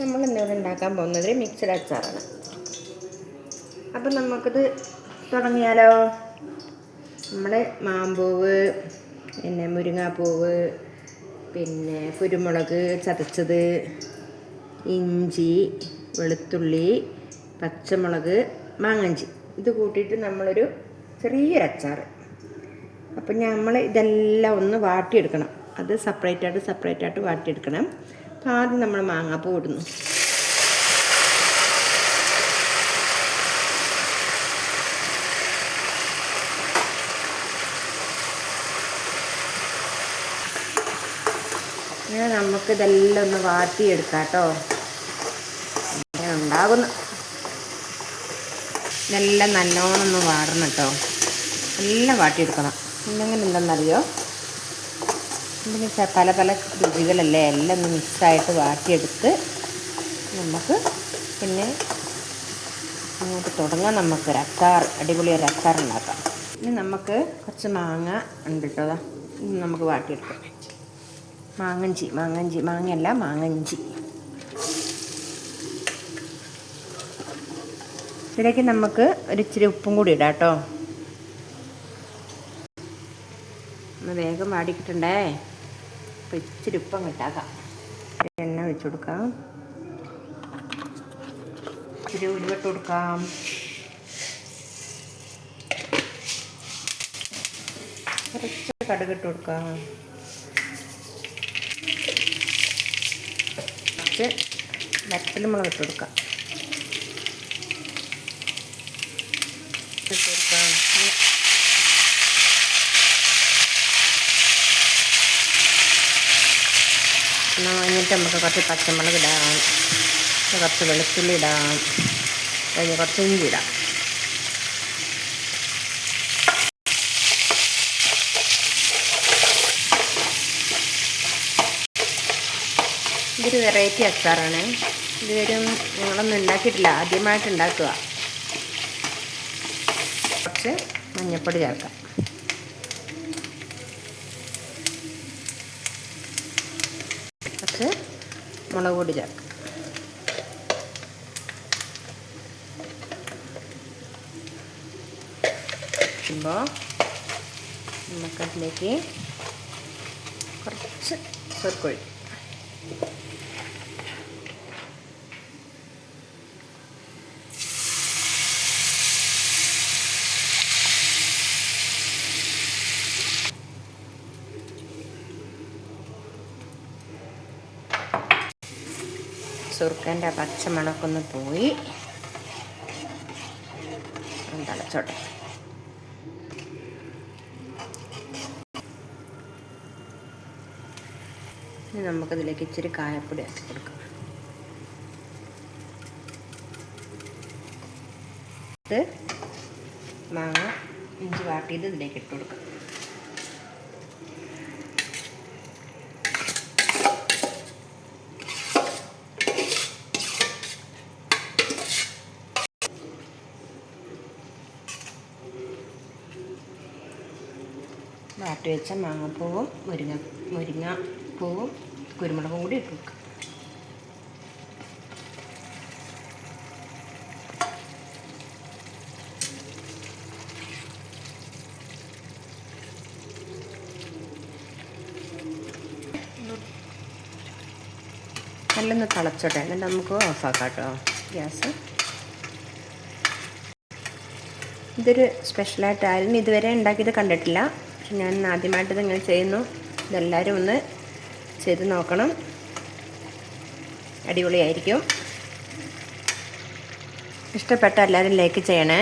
നമ്മൾ ഇന്നിവിടെ ഉണ്ടാക്കാൻ പോകുന്നത് മിക്സഡ് അച്ചാറാണ്. അപ്പം നമുക്കിത് തുടങ്ങിയാലോ. നമ്മൾ മാമ്പൂവ്, പിന്നെ മുരിങ്ങാപ്പൂവ്, പിന്നെ കുരുമുളക് ചതച്ചത്, ഇഞ്ചി, വെളുത്തുള്ളി, പച്ചമുളക്, മാങ്ങഞ്ചി ഇത് കൂട്ടിയിട്ട് നമ്മളൊരു ചെറിയൊരു അച്ചാർ. അപ്പം നമ്മൾ ഇതെല്ലാം ഒന്ന് വാട്ടിയെടുക്കണം. അത് സെപ്പറേറ്റായിട്ട് വാട്ടിയെടുക്കണം. അപ്പോൾ ആദ്യം നമ്മൾ മാങ്ങാപ്പൂ ഇടുന്നു. അങ്ങനെ നമുക്കിതെല്ലാം ഒന്ന് വാട്ടിയെടുക്കാം കേട്ടോ. അങ്ങനെ ഉണ്ടാകുന്നു. ഇതെല്ലാം നല്ലോണം ഒന്ന് വാടണം കേട്ടോ. എല്ലാം വാട്ടിയെടുക്കണം. ഇല്ലെങ്കിൽ എന്തെന്നറിയോ, ഇതിന് പല പല രുചികളല്ലേ. എല്ലാം ഒന്ന് മിക്സായിട്ട് വാട്ടിയെടുത്ത് നമുക്ക് പിന്നെ അങ്ങോട്ട് തുടങ്ങാം. നമുക്കൊരു അച്ചാർ, അടിപൊളി ഒരു അച്ചാർ ഉണ്ടാക്കാം. ഇനി നമുക്ക് കുറച്ച് മാങ്ങ ഉണ്ട് കേട്ടോ. ഇത് നമുക്ക് വാട്ടിയെടുക്കാം. മാങ്ങഞ്ചി. ഇതിലേക്ക് നമുക്ക് ഒരു ഇച്ചിരി ഉപ്പും കൂടി ഇടാം കേട്ടോ. ഒന്ന് വേഗം വാടിക്കിട്ടണ്ടേ. അപ്പോൾ ഇച്ചിരി ഉപ്പം ഇട്ടാക്കാം. എണ്ണ ഒഴിച്ചു കൊടുക്കാം. ഇച്ചിരി ഉലുവട്ട് കൊടുക്കാം. കുറച്ച് കടുകിട്ട് കൊടുക്കാം. കുറച്ച് വറ്റൽമുളക് ഇട്ട് കൊടുക്കാം. കഴിഞ്ഞിട്ട് നമുക്ക് കുറച്ച് പച്ചമുളക് ഇടാം, കുറച്ച് വെളുത്തുള്ളി ഇടാം, കഴിഞ്ഞ് കുറച്ച് ഇഞ്ചി ഇടാം. ഇതൊരു വെറൈറ്റി അച്ചാറാണ്. ഇതുവരും ഞങ്ങളൊന്നും ഉണ്ടാക്കിയിട്ടില്ല, ആദ്യമായിട്ട് ഉണ്ടാക്കുക. കുറച്ച് മഞ്ഞൾപ്പൊടി ചേർക്കാം. കുറച്ച് മുളക് പൊടി ചേർക്കാം. അപ്പോൾ നമുക്കതിലേക്ക് കുറച്ച് സുർക്കൊഴി, സുർക്കൻ്റെ പച്ചമണക്കൊന്ന് പോയി തിളച്ചോട്ടെ. ഇനി നമുക്കതിലേക്ക് ഇച്ചിരി കായപ്പൊടി ആക്കി കൊടുക്കാം. ഇത് മാങ്ങ ഇഞ്ചി വാട്ടിയത് ഇതിലേക്ക് ഇട്ട് കൊടുക്കാം. വാട്ടി വെച്ച മാങ്ങാപ്പൂവും മുരിങ്ങാപ്പൂവും കുരുമുളകും കൂടി ഇട്ട് വെക്കുക. നല്ലൊന്ന് തിളച്ചോട്ടെ, എന്നിട്ട് നമുക്ക് ഓഫാക്കാം കേട്ടോ ഗ്യാസ്. ഇതൊരു സ്പെഷ്യലായിട്ട് ആരും ഇതുവരെ ഉണ്ടാക്കിയത് കണ്ടിട്ടില്ല. പക്ഷെ ഞാൻ ആദ്യമായിട്ടിത് ഇങ്ങനെ ചെയ്യുന്നു. ഇതെല്ലാവരും ഒന്ന് ചെയ്ത് നോക്കണം, അടിപൊളിയായിരിക്കും. ഇഷ്ടപ്പെട്ട എല്ലാവരും ലൈക്ക് ചെയ്യണേ.